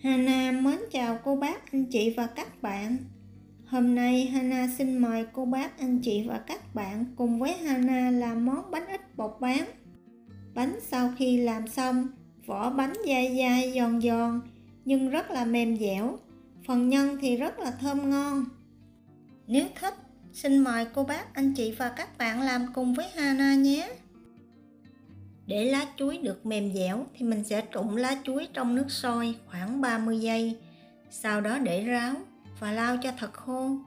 Hana mến chào cô bác, anh chị và các bạn. Hôm nay Hana xin mời cô bác, anh chị và các bạn cùng với Hana làm món bánh ít bột bán. Bánh sau khi làm xong, vỏ bánh dai dai giòn giòn nhưng rất là mềm dẻo. Phần nhân thì rất là thơm ngon. Nếu thích, xin mời cô bác, anh chị và các bạn làm cùng với Hana nhé. Để lá chuối được mềm dẻo thì mình sẽ trụng lá chuối trong nước sôi khoảng 30 giây. Sau đó để ráo và lau cho thật khô.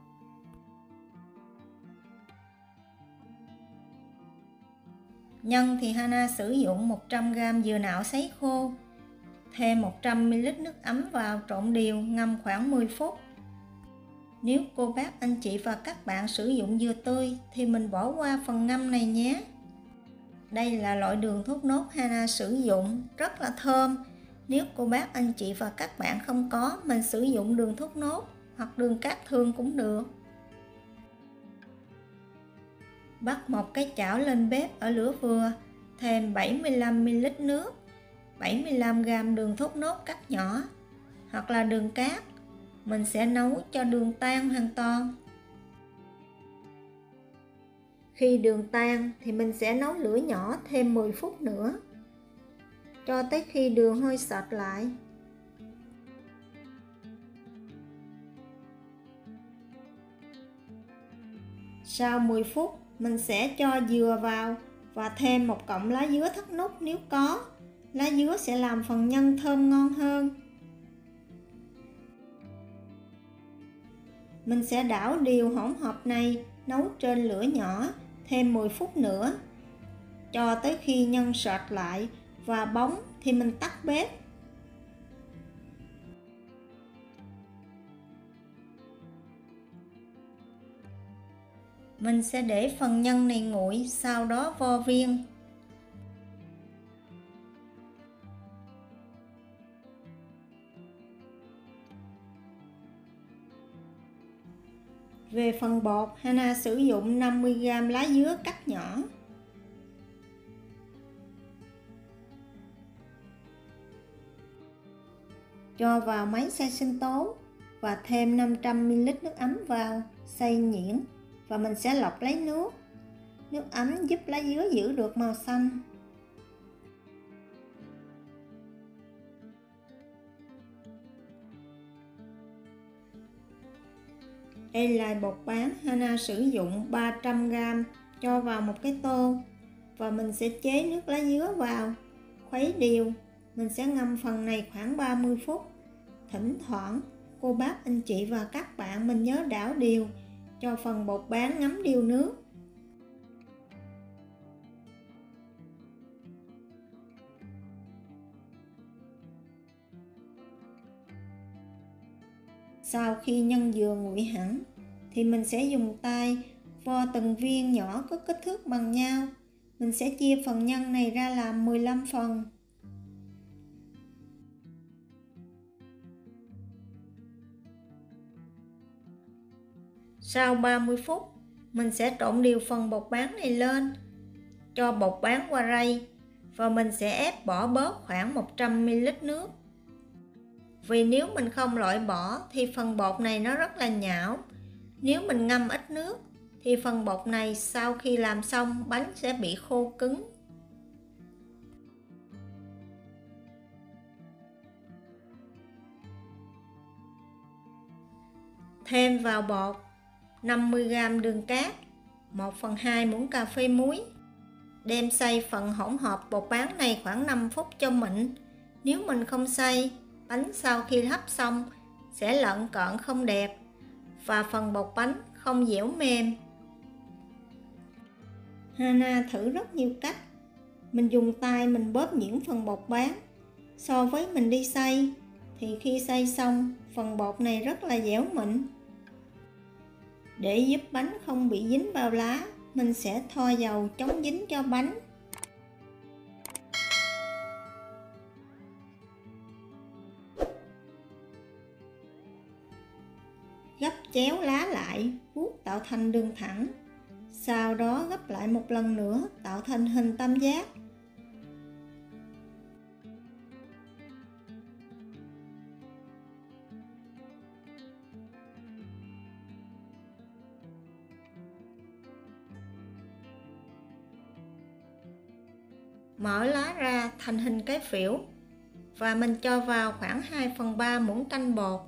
Nhân thì Hana sử dụng 100g dừa nạo sấy khô. Thêm 100ml nước ấm vào trộn đều, ngâm khoảng 10 phút. Nếu cô bác, anh chị và các bạn sử dụng dừa tươi thì mình bỏ qua phần ngâm này nhé. Đây là loại đường thốt nốt Hana sử dụng, rất là thơm. Nếu cô bác, anh chị và các bạn không có, mình sử dụng đường thốt nốt hoặc đường cát thường cũng được. Bắt một cái chảo lên bếp ở lửa vừa, thêm 75ml nước, 75g đường thốt nốt cắt nhỏ hoặc là đường cát. Mình sẽ nấu cho đường tan hoàn toàn. Khi đường tan thì mình sẽ nấu lửa nhỏ thêm 10 phút nữa, cho tới khi đường hơi sệt lại. Sau 10 phút, mình sẽ cho dừa vào và thêm một cọng lá dứa thốt nốt nếu có. Lá dứa sẽ làm phần nhân thơm ngon hơn. Mình sẽ đảo đều hỗn hợp này, nấu trên lửa nhỏ thêm 10 phút nữa, cho tới khi nhân sệt lại và bóng thì mình tắt bếp. Mình sẽ để phần nhân này nguội, sau đó vo viên. Về phần bột, Hana sử dụng 50g lá dứa cắt nhỏ. Cho vào máy xay sinh tố và thêm 500ml nước ấm vào, xay nhuyễn và mình sẽ lọc lấy nước. Nước ấm giúp lá dứa giữ được màu xanh. Đây là bột bán Hana sử dụng 300g, cho vào một cái tô và mình sẽ chế nước lá dứa vào, khuấy đều. Mình sẽ ngâm phần này khoảng 30 phút. Thỉnh thoảng, cô bác, anh chị và các bạn mình nhớ đảo đều cho phần bột bán ngấm đều nước. Sau khi nhân dừa nguội hẳn thì mình sẽ dùng tay vo từng viên nhỏ có kích thước bằng nhau. Mình sẽ chia phần nhân này ra làm 15 phần. Sau 30 phút, mình sẽ trộn đều phần bột bán này lên, cho bột bán qua rây và mình sẽ ép bỏ bớt khoảng 100ml nước. Vì nếu mình không loại bỏ thì phần bột này nó rất là nhão. Nếu mình ngâm ít nước thì phần bột này sau khi làm xong bánh sẽ bị khô cứng. Thêm vào bột 50g đường cát, 1/2 muỗng cà phê muối. Đem xay phần hỗn hợp bột bán này khoảng 5 phút cho mịn. Nếu mình không xay, bánh sau khi hấp xong sẽ lợn cợn không đẹp và phần bột bánh không dẻo mềm. Hana thử rất nhiều cách. Mình dùng tay mình bóp nhuyễn phần bột bán. So với mình đi xay thì khi xay xong phần bột này rất là dẻo mịn. Để giúp bánh không bị dính vào lá, mình sẽ thoa dầu chống dính cho bánh. Gấp chéo lá lại, vuốt tạo thành đường thẳng. Sau đó gấp lại một lần nữa tạo thành hình tam giác. Mở lá ra thành hình cái phễu và mình cho vào khoảng 2/3 muỗng canh bột.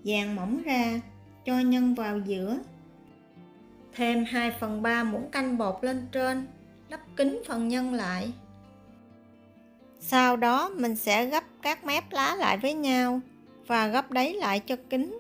Dàn mỏng ra, cho nhân vào giữa. Thêm 2/3 muỗng canh bột lên trên, lấp kín phần nhân lại. Sau đó mình sẽ gấp các mép lá lại với nhau và gấp đáy lại cho kín.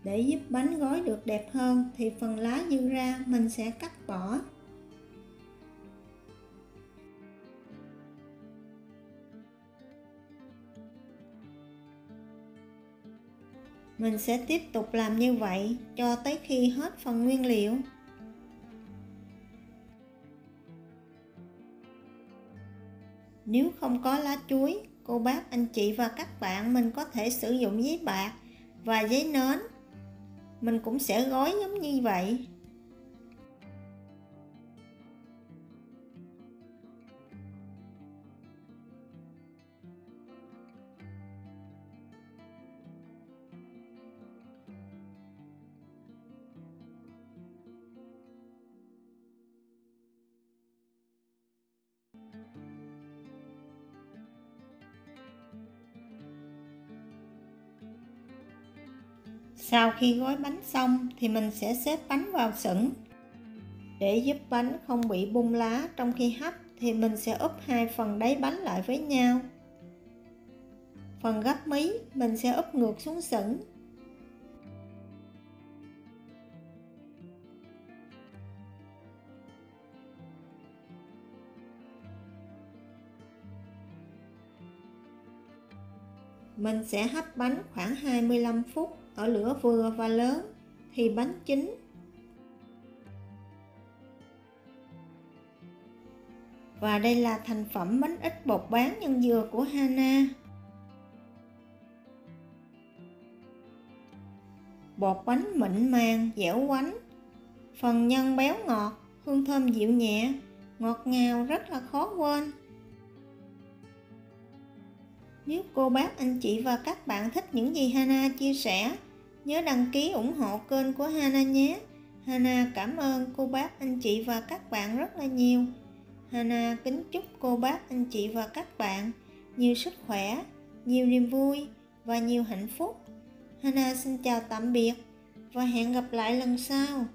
Để giúp bánh gói được đẹp hơn thì phần lá dư ra mình sẽ cắt bỏ. Mình sẽ tiếp tục làm như vậy cho tới khi hết phần nguyên liệu. Nếu không có lá chuối, cô bác, anh chị và các bạn mình có thể sử dụng giấy bạc và giấy nến. Mình cũng sẽ gói giống như vậy. Sau khi gói bánh xong thì mình sẽ xếp bánh vào sửng. Để giúp bánh không bị bung lá trong khi hấp thì mình sẽ úp hai phần đáy bánh lại với nhau. Phần gấp mí mình sẽ úp ngược xuống sửng. Mình sẽ hấp bánh khoảng 25 phút ở lửa vừa và lớn thì bánh chín. Và đây là thành phẩm bánh ít bột bán nhân dừa của Hana. Bột bánh mịn màng, dẻo quánh, phần nhân béo ngọt, hương thơm dịu nhẹ, ngọt ngào rất là khó quên. Nếu cô bác, anh chị và các bạn thích những gì Hana chia sẻ, nhớ đăng ký ủng hộ kênh của Hana nhé. Hana cảm ơn cô bác, anh chị và các bạn rất là nhiều. Hana kính chúc cô bác, anh chị và các bạn nhiều sức khỏe, nhiều niềm vui và nhiều hạnh phúc. Hana xin chào tạm biệt và hẹn gặp lại lần sau.